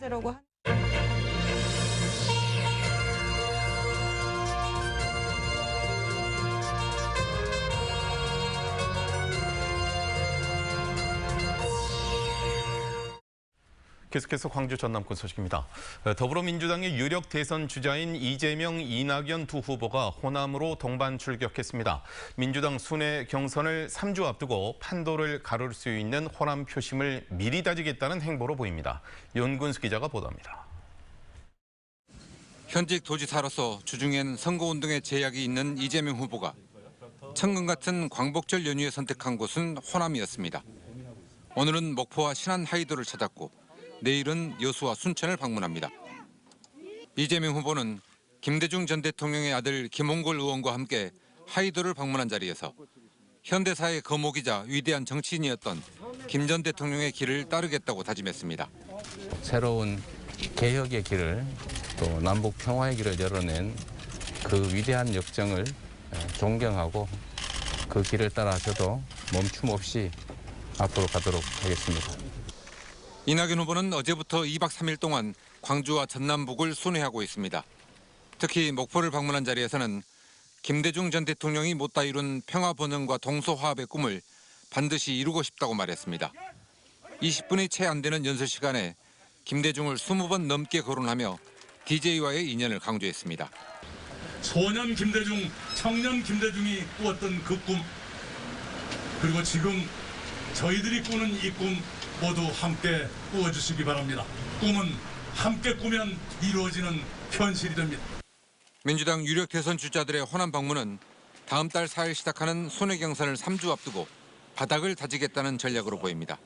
되려고 한 계속해서 광주 전남권 소식입니다. 더불어민주당의 유력 대선 주자인 이재명, 이낙연 두 후보가 호남으로 동반 출격했습니다. 민주당 순회 경선을 3주 앞두고 판도를 가를 수 있는 호남 표심을 미리 다지겠다는 행보로 보입니다. 윤근수 기자가 보도합니다. 현직 도지사로서 주중엔 선거운동에 제약이 있는 이재명 후보가 천금 같은 광복절 연휴에 선택한 곳은 호남이었습니다. 오늘은 목포와 신안 하이도를 찾았고 내일은 여수와 순천을 방문합니다. 이재명 후보는 김대중 전 대통령의 아들 김홍걸 의원과 함께 하이도를 방문한 자리에서 현대사의 거목이자 위대한 정치인이었던 김 전 대통령의 길을 따르겠다고 다짐했습니다. 새로운 개혁의 길을 또 남북 평화의 길을 열어낸 그 위대한 역정을 존경하고 그 길을 따라 저도 멈춤 없이 앞으로 가도록 하겠습니다. 이낙연 후보는 어제부터 2박 3일 동안 광주와 전남북을 순회하고 있습니다. 특히 목포를 방문한 자리에서는 김대중 전 대통령이 못다 이룬 평화 번영과 동서화합의 꿈을 반드시 이루고 싶다고 말했습니다. 20분이 채 안 되는 연설 시간에 김대중을 20번 넘게 거론하며 DJ와의 인연을 강조했습니다. 소년 김대중, 청년 김대중이 꾸었던 그 꿈, 그리고 지금 저희들이 꾸는 이 꿈 모두 함께 꾸어주시기 바랍니다. 꿈은 함께 꾸면 이루어지는 현실이 됩니다. 민주당 유력 대선 주자들의 호남 방문은 다음 달 4일 시작하는 순회 경선을 3주 앞두고 바닥을 다지겠다는 전략으로 보입니다.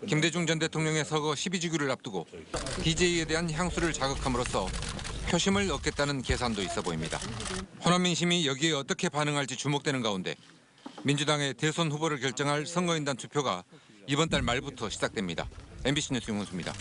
김대중 전 대통령의 서거 12주기를 앞두고 DJ에 대한 향수를 자극함으로써 표심을 얻겠다는 계산도 있어 보입니다. 호남 민심이 여기에 어떻게 반응할지 주목되는 가운데 민주당의 대선 후보를 결정할 선거인단 투표가 이번 달 말부터 시작됩니다. MBC 뉴스 윤문수입니다.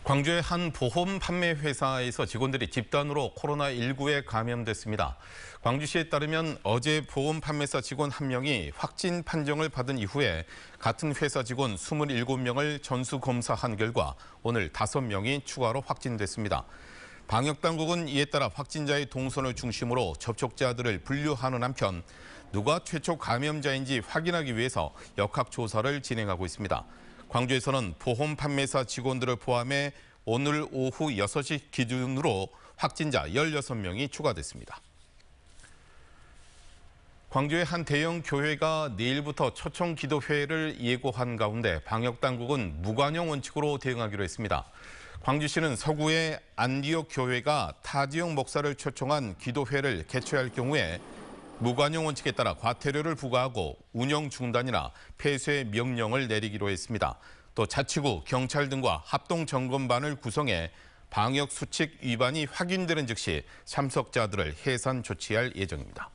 광주의 한 보험 판매 회사에서 직원들이 집단으로 코로나19에 감염됐습니다. 광주시에 따르면 어제 보험 판매사 직원 1명이 확진 판정을 받은 이후에 같은 회사 직원 27명을 전수 검사한 결과 오늘 5명이 추가로 확진됐습니다. 방역당국은 이에 따라 확진자의 동선을 중심으로 접촉자들을 분류하는 한편 누가 최초 감염자인지 확인하기 위해서 역학조사를 진행하고 있습니다. 광주에서는 보험 판매사 직원들을 포함해 오늘 오후 6시 기준으로 확진자 16명이 추가됐습니다. 광주의 한 대형 교회가 내일부터 초청 기도회를 예고한 가운데 방역당국은 무관용 원칙으로 대응하기로 했습니다. 광주시는 서구의 안디옥 교회가 타 지역 목사를 초청한 기도회를 개최할 경우에 무관용 원칙에 따라 과태료를 부과하고 운영 중단이나 폐쇄 명령을 내리기로 했습니다. 또 자치구, 경찰 등과 합동점검반을 구성해 방역 수칙 위반이 확인되는 즉시 참석자들을 해산 조치할 예정입니다.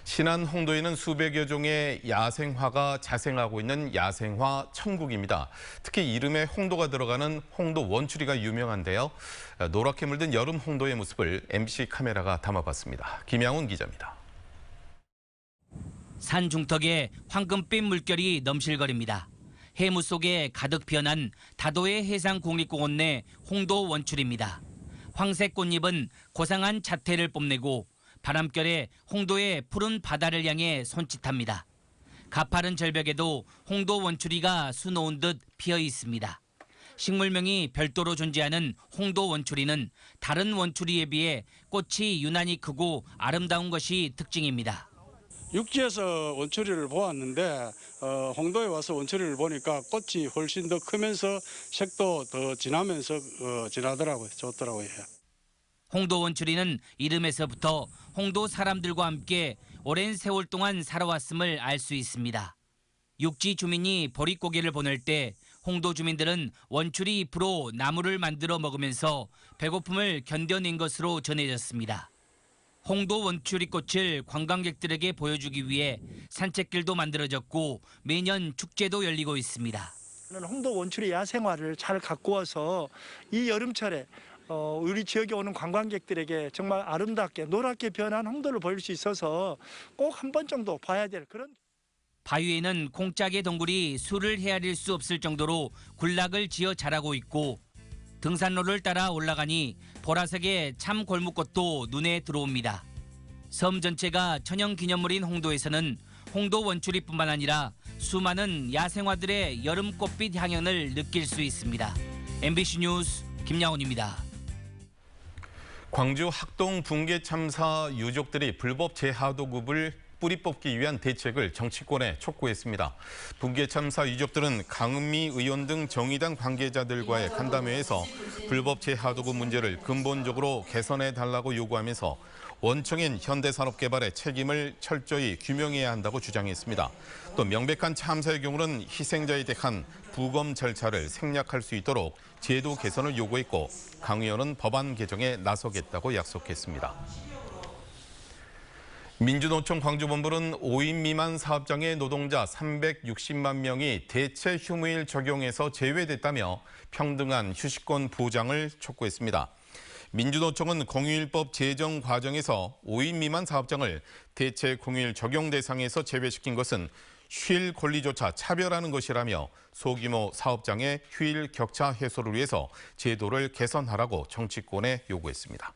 신안 홍도에는 수백여 종의 야생화가 자생하고 있는 야생화 천국입니다. 특히 이름에 홍도가 들어가는 홍도 원추리가 유명한데요. 노랗게 물든 여름 홍도의 모습을 MBC 카메라가 담아봤습니다. 김양훈 기자입니다. 산 중턱에 황금빛 물결이 넘실거립니다. 해무 속에 가득 피어난 다도해 해상국립공원 내 홍도 원추리입니다. 황색 꽃잎은 고상한 자태를 뽐내고 바람결에 홍도의 푸른 바다를 향해 손짓합니다. 가파른 절벽에도 홍도 원추리가 수놓은 듯 피어 있습니다. 식물명이 별도로 존재하는 홍도 원추리는 다른 원추리에 비해 꽃이 유난히 크고 아름다운 것이 특징입니다. 육지에서 원추리를 보았는데 홍도에 와서 원추리를 보니까 꽃이 훨씬 더 크면서 색도 더 진하면서 진하더라고요. 좋더라고요. 홍도 원추리는 이름에서부터 홍도 사람들과 함께 오랜 세월 동안 살아왔음을 알 수 있습니다. 육지 주민이 보릿고개를 보낼 때 홍도 주민들은 원추리 잎으로 나무를 만들어 먹으면서 배고픔을 견뎌낸 것으로 전해졌습니다. 홍도 원추리꽃을 관광객들에게 보여주기 위해 산책길도 만들어졌고 매년 축제도 열리고 있습니다. 홍도 원추리 야생화를 잘 가꾸어서 이 여름철에 우리 지역에 오는 관광객들에게 정말 아름답게 노랗게 변한 홍도를 보일 수 있어서 꼭 한 번 정도 봐야 될 그런. 바위에는 공짜개 덩굴이 수를 헤아릴 수 없을 정도로 군락을 지어 자라고 있고 등산로를 따라 올라가니 보라색의 참 골목꽃도 눈에 들어옵니다. 섬 전체가 천연기념물인 홍도에서는 홍도 원추리뿐만 아니라 수많은 야생화들의 여름 꽃빛 향연을 느낄 수 있습니다. MBC 뉴스 김양훈입니다. 광주 학동 붕괴 참사 유족들이 불법 재하도급을 뿌리 뽑기 위한 대책을 정치권에 촉구했습니다. 붕괴 참사 유족들은 강은미 의원 등 정의당 관계자들과의 간담회에서 불법 재하도급 문제를 근본적으로 개선해달라고 요구하면서 원청인 현대산업개발의 책임을 철저히 규명해야 한다고 주장했습니다. 또 명백한 참사의 경우는 희생자에 대한 부검 절차를 생략할 수 있도록 제도 개선을 요구했고 강 의원은 법안 개정에 나서겠다고 약속했습니다. 민주노총 광주본부는 5인 미만 사업장의 노동자 360만 명이 대체 휴무일 적용에서 제외됐다며 평등한 휴식권 보장을 촉구했습니다. 민주노총은 공휴일법 제정 과정에서 5인 미만 사업장을 대체 공휴일 적용 대상에서 제외시킨 것은 휴일 권리조차 차별하는 것이라며 소규모 사업장의 휴일 격차 해소를 위해서 제도를 개선하라고 정치권에 요구했습니다.